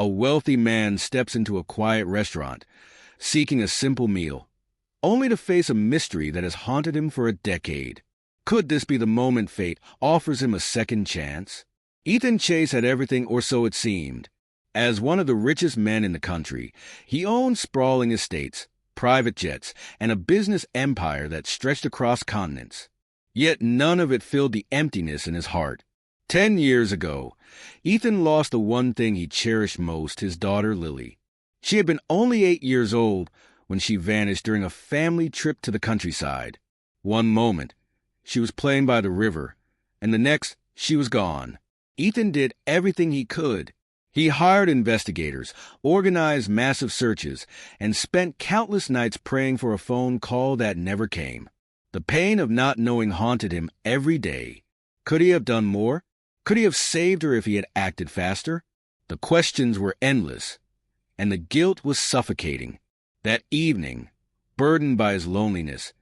A wealthy man steps into a quiet restaurant, seeking a simple meal, only to face a mystery that has haunted him for a decade. Could this be the moment fate offers him a second chance? Ethan Chase had everything, or so it seemed. As one of the richest men in the country, he owned sprawling estates, private jets, and a business empire that stretched across continents. Yet none of it filled the emptiness in his heart. 10 years ago, Ethan lost the one thing he cherished most, his daughter Lily. She had been only 8 years old when she vanished during a family trip to the countryside. One moment, she was playing by the river, and the next, she was gone. Ethan did everything he could. He hired investigators, organized massive searches, and spent countless nights praying for a phone call that never came. The pain of not knowing haunted him every day. Could he have done more? Could he have saved her if he had acted faster? The questions were endless, and the guilt was suffocating. That evening, burdened by his loneliness,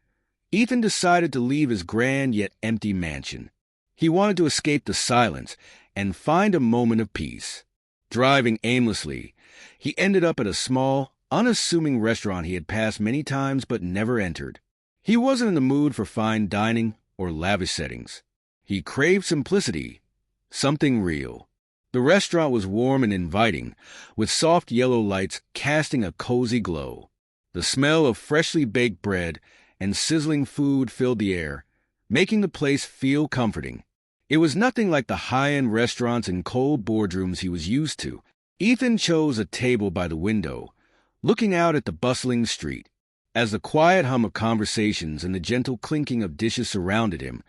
Ethan decided to leave his grand yet empty mansion. He wanted to escape the silence and find a moment of peace. Driving aimlessly, he ended up at a small, unassuming restaurant he had passed many times but never entered. He wasn't in the mood for fine dining or lavish settings. He craved simplicity, something real. The restaurant was warm and inviting, with soft yellow lights casting a cozy glow. The smell of freshly baked bread and sizzling food filled the air, making the place feel comforting. It was nothing like the high-end restaurants and cold boardrooms he was used to. Ethan chose a table by the window, looking out at the bustling street. As the quiet hum of conversations and the gentle clinking of dishes surrounded him,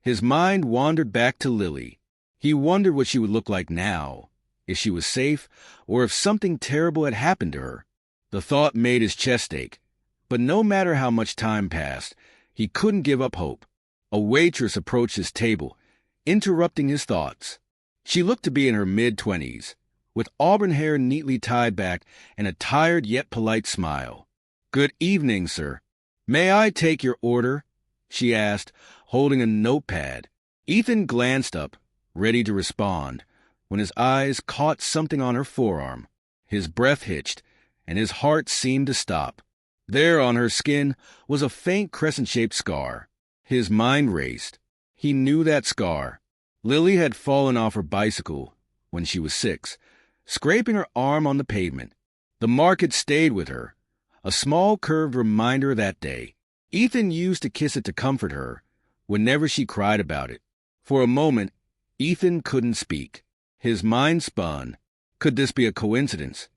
his mind wandered back to Lily. He wondered what she would look like now, if she was safe, or if something terrible had happened to her. The thought made his chest ache, but no matter how much time passed, he couldn't give up hope. A waitress approached his table, interrupting his thoughts. She looked to be in her mid-20s, with auburn hair neatly tied back and a tired yet polite smile. "Good evening, sir. May I take your order?" she asked, holding a notepad. Ethan glanced up, ready to respond, when his eyes caught something on her forearm. His breath hitched, and his heart seemed to stop. There on her skin was a faint crescent-shaped scar. His mind raced. He knew that scar. Lily had fallen off her bicycle when she was 6, scraping her arm on the pavement. The mark had stayed with her, a small curved reminder that day. Ethan used to kiss it to comfort her whenever she cried about it. For a moment, Ethan couldn't speak. His mind spun. Could this be a coincidence?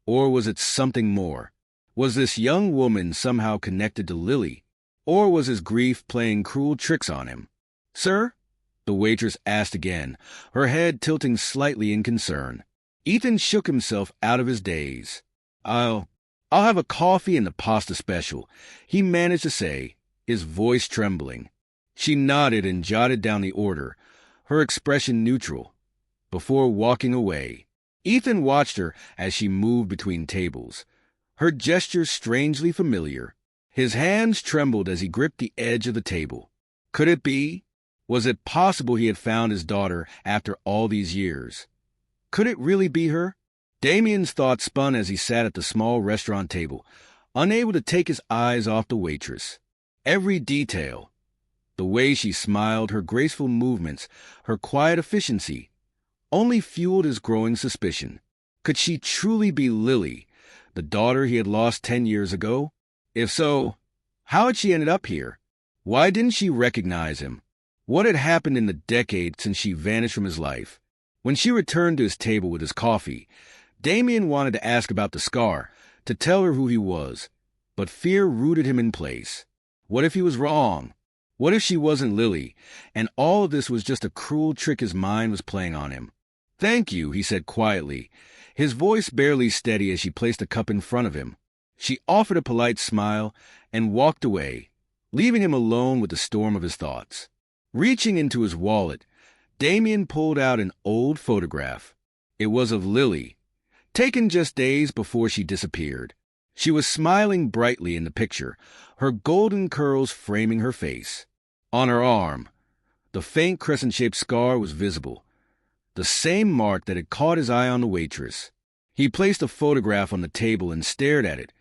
Or was it something more? Was this young woman somehow connected to Lily? Or was his grief playing cruel tricks on him? "Sir?" the waitress asked again, her head tilting slightly in concern. Ethan shook himself out of his daze. I'll have a coffee and a pasta special," he managed to say, his voice trembling. She nodded and jotted down the order, her expression neutral, before walking away. Ethan watched her as she moved between tables, her gestures strangely familiar. His hands trembled as he gripped the edge of the table. Could it be? Was it possible he had found his daughter after all these years? Could it really be her? Damien's thoughts spun as he sat at the small restaurant table, unable to take his eyes off the waitress. Every detail, the way she smiled, her graceful movements, her quiet efficiency, only fueled his growing suspicion. Could she truly be Lily, the daughter he had lost 10 years ago? If so, how had she ended up here? Why didn't she recognize him? What had happened in the decade since she vanished from his life? When she returned to his table with his coffee, Damien wanted to ask about the scar, to tell her who he was, but fear rooted him in place. What if he was wrong? What if she wasn't Lily, and all of this was just a cruel trick his mind was playing on him? "Thank you," he said quietly, his voice barely steady as she placed a cup in front of him. She offered a polite smile and walked away, leaving him alone with the storm of his thoughts. Reaching into his wallet, Damien pulled out an old photograph. It was of Lily, taken just days before she disappeared. She was smiling brightly in the picture, her golden curls framing her face. On her arm, the faint crescent-shaped scar was visible, the same mark that had caught his eye on the waitress. He placed a photograph on the table and stared at it,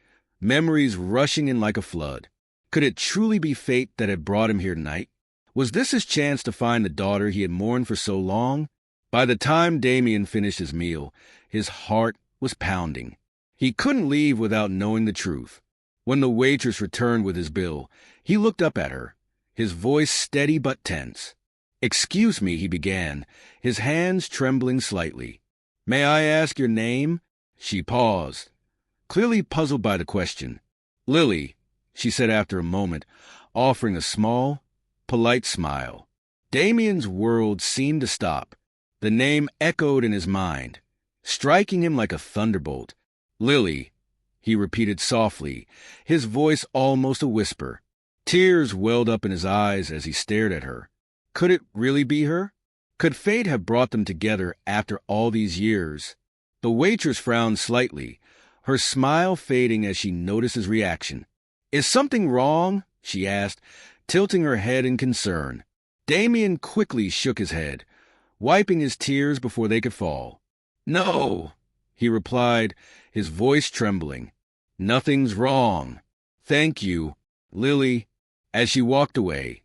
memories rushing in like a flood. Could it truly be fate that had brought him here tonight? Was this his chance to find the daughter he had mourned for so long? By the time Damien finished his meal, his heart was pounding. He couldn't leave without knowing the truth. When the waitress returned with his bill, he looked up at her, his voice steady but tense. "Excuse me," he began, his hands trembling slightly. "May I ask your name?" She paused, clearly puzzled by the question. "Lily," she said after a moment, offering a small, polite smile. Damien's world seemed to stop. The name echoed in his mind, striking him like a thunderbolt. "Lily," he repeated softly, his voice almost a whisper. Tears welled up in his eyes as he stared at her. Could it really be her? Could fate have brought them together after all these years? The waitress frowned slightly, her smile fading as she noticed his reaction. "Is something wrong?" she asked, tilting her head in concern. Damien quickly shook his head, wiping his tears before they could fall. "No," he replied, his voice trembling. "Nothing's wrong. Thank you, Lily." As she walked away,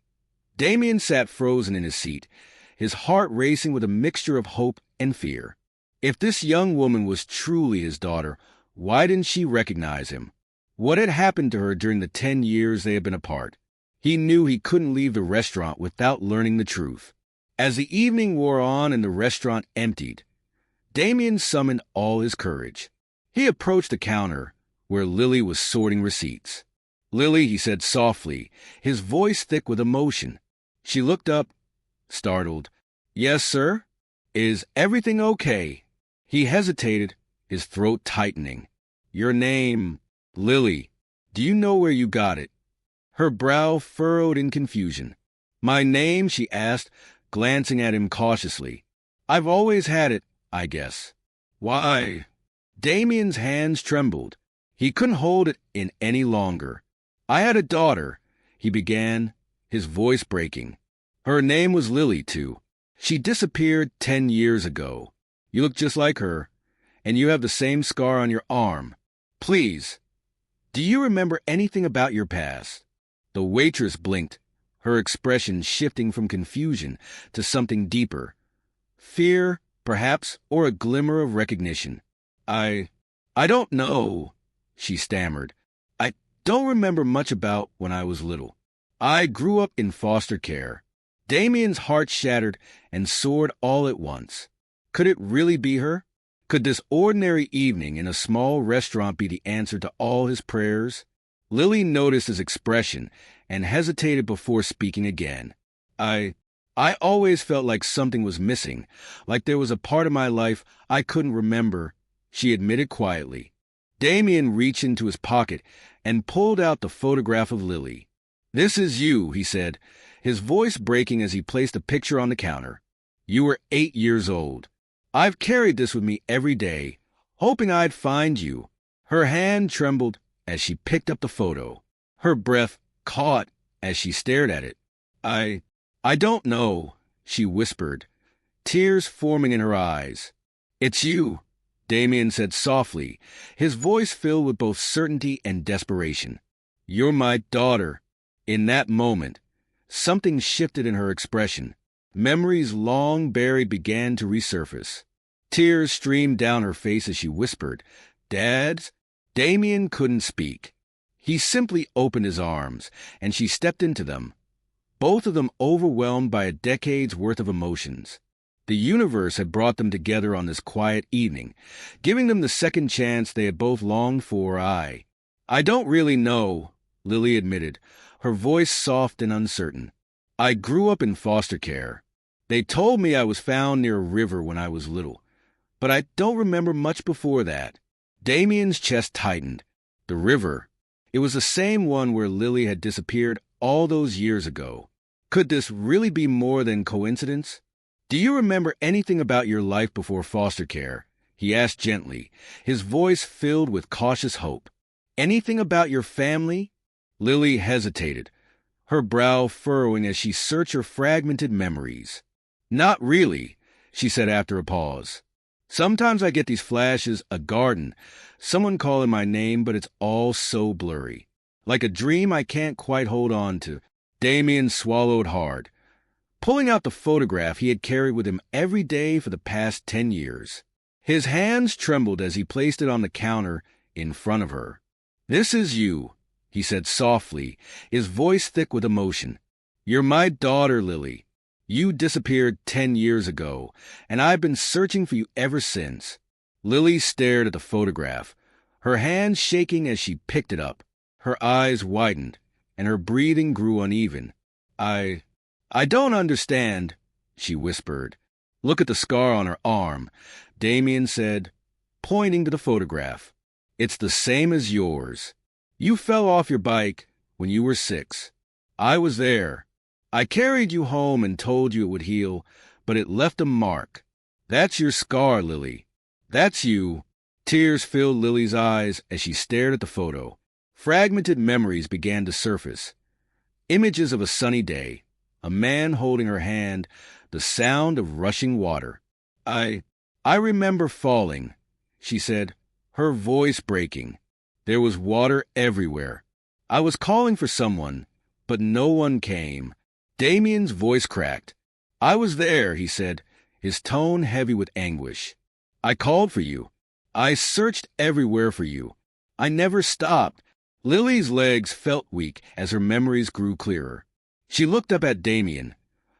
Damien sat frozen in his seat, his heart racing with a mixture of hope and fear. If this young woman was truly his daughter, why didn't she recognize him? What had happened to her during the 10 years they had been apart? He knew he couldn't leave the restaurant without learning the truth. As the evening wore on and the restaurant emptied, Damien summoned all his courage. He approached the counter where Lily was sorting receipts. "Lily," he said softly, his voice thick with emotion. She looked up, startled. "Yes, sir? Is everything okay?" He hesitated, his throat tightening. "Your name, Lily. Do you know where you got it?" Her brow furrowed in confusion. "My name?" she asked, glancing at him cautiously. "I've always had it, I guess." "Why?" Damien's hands trembled. He couldn't hold it in any longer. "I had a daughter," he began, his voice breaking. "Her name was Lily, too. She disappeared 10 years ago. You look just like her, and you have the same scar on your arm. Please, do you remember anything about your past?" The waitress blinked, her expression shifting from confusion to something deeper. Fear, perhaps, or a glimmer of recognition. I don't know," she stammered. "I don't remember much about when I was little. I grew up in foster care." Damien's heart shattered and soared all at once. Could it really be her? Could this ordinary evening in a small restaurant be the answer to all his prayers? Lily noticed his expression and hesitated before speaking again. I always felt like something was missing, like there was a part of my life I couldn't remember," she admitted quietly. Damien reached into his pocket and pulled out the photograph of Lily. "This is you," he said, his voice breaking as he placed the picture on the counter. "You were 8 years old. I've carried this with me every day, hoping I'd find you." Her hand trembled as she picked up the photo. Her breath caught as she stared at it. I don't know," she whispered, tears forming in her eyes. "It's you," Damien said softly, his voice filled with both certainty and desperation. "You're my daughter." In that moment, something shifted in her expression. Memories long buried began to resurface. Tears streamed down her face as she whispered, "Dad?" Damien couldn't speak. He simply opened his arms, and she stepped into them, both of them overwhelmed by a decade's worth of emotions. The universe had brought them together on this quiet evening, giving them the second chance they had both longed for. I don't really know," Lily admitted, her voice soft and uncertain. "I grew up in foster care. They told me I was found near a river when I was little, but I don't remember much before that." Damien's chest tightened. The river. It was the same one where Lily had disappeared all those years ago. Could this really be more than coincidence? "Do you remember anything about your life before foster care?" he asked gently, his voice filled with cautious hope. "Anything about your family?" Lily hesitated, her brow furrowing as she searched her fragmented memories. "Not really," she said after a pause. Sometimes I get these flashes, a garden, someone calling my name, but it's all so blurry. Like a dream I can't quite hold on to. Damien swallowed hard, pulling out the photograph he had carried with him every day for the past 10 years. His hands trembled as he placed it on the counter in front of her. "This is you," he said softly, his voice thick with emotion. "You're my daughter, Lily. You disappeared 10 years ago, and I've been searching for you ever since." Lily stared at the photograph, her hands shaking as she picked it up. Her eyes widened, and her breathing grew uneven. I don't understand," she whispered. "Look at the scar on her arm," Damien said, pointing to the photograph. "It's the same as yours. You fell off your bike when you were 6. I was there. I carried you home and told you it would heal, but it left a mark. That's your scar, Lily. That's you." Tears filled Lily's eyes as she stared at the photo. Fragmented memories began to surface. Images of a sunny day, a man holding her hand, the sound of rushing water. I remember falling," she said, her voice breaking. "There was water everywhere. I was calling for someone, but no one came." Damien's voice cracked. "I was there," he said, his tone heavy with anguish. "I called for you. I searched everywhere for you. I never stopped." Lily's legs felt weak as her memories grew clearer. She looked up at Damien,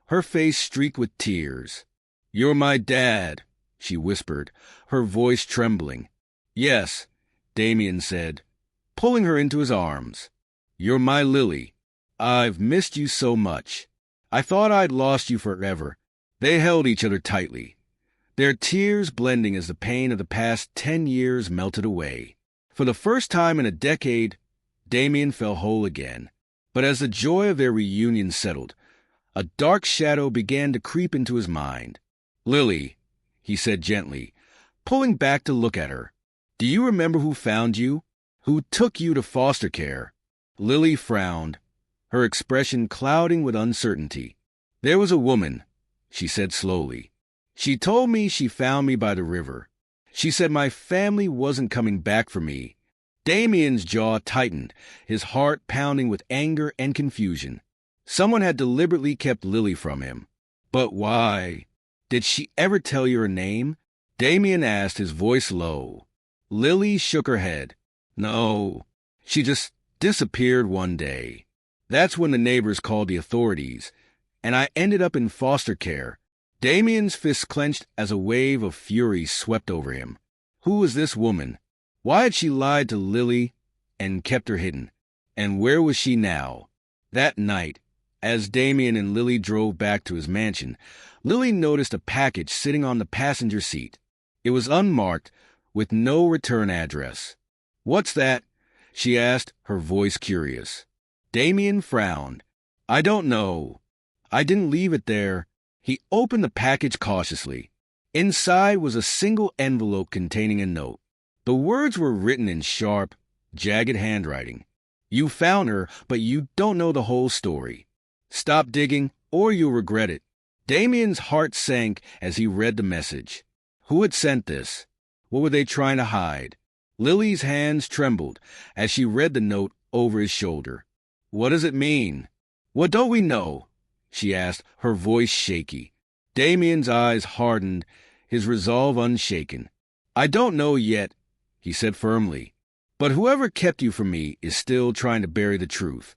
her face streaked with tears. "You're my dad," she whispered, her voice trembling. "Yes," Damien said, pulling her into his arms. "You're my Lily. I've missed you so much. I thought I'd lost you forever." They held each other tightly, their tears blending as the pain of the past 10 years melted away. For the first time in a decade, Damien felt whole again. But as the joy of their reunion settled, a dark shadow began to creep into his mind. "Lily," he said gently, pulling back to look at her, "do you remember who found you? Who took you to foster care?" Lily frowned, her expression clouding with uncertainty. "There was a woman," she said slowly. "She told me she found me by the river. She said my family wasn't coming back for me." Damien's jaw tightened, his heart pounding with anger and confusion. Someone had deliberately kept Lily from him. But why? "Did she ever tell you her name?" Damien asked, his voice low. Lily shook her head. "No, she just disappeared one day. That's when the neighbors called the authorities, and I ended up in foster care." Damien's fists clenched as a wave of fury swept over him. Who was this woman? Why had she lied to Lily and kept her hidden? And where was she now? That night, as Damien and Lily drove back to his mansion, Lily noticed a package sitting on the passenger seat. It was unmarked, with no return address. "What's that?" she asked, her voice curious. Damien frowned. "I don't know. I didn't leave it there." He opened the package cautiously. Inside was a single envelope containing a note. The words were written in sharp, jagged handwriting. "You found her, but you don't know the whole story. Stop digging, or you'll regret it." Damien's heart sank as he read the message. Who had sent this? What were they trying to hide? Lily's hands trembled as she read the note over his shoulder. "What does it mean? What don't we know?" she asked, her voice shaky. Damien's eyes hardened, his resolve unshaken. "I don't know yet," he said firmly. "But whoever kept you from me is still trying to bury the truth.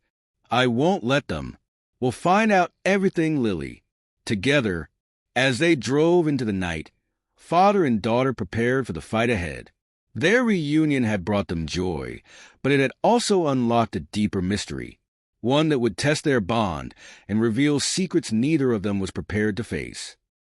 I won't let them. We'll find out everything, Lily." Together, as they drove into the night, father and daughter prepared for the fight ahead. Their reunion had brought them joy, but it had also unlocked a deeper mystery, one that would test their bond and reveal secrets neither of them was prepared to face.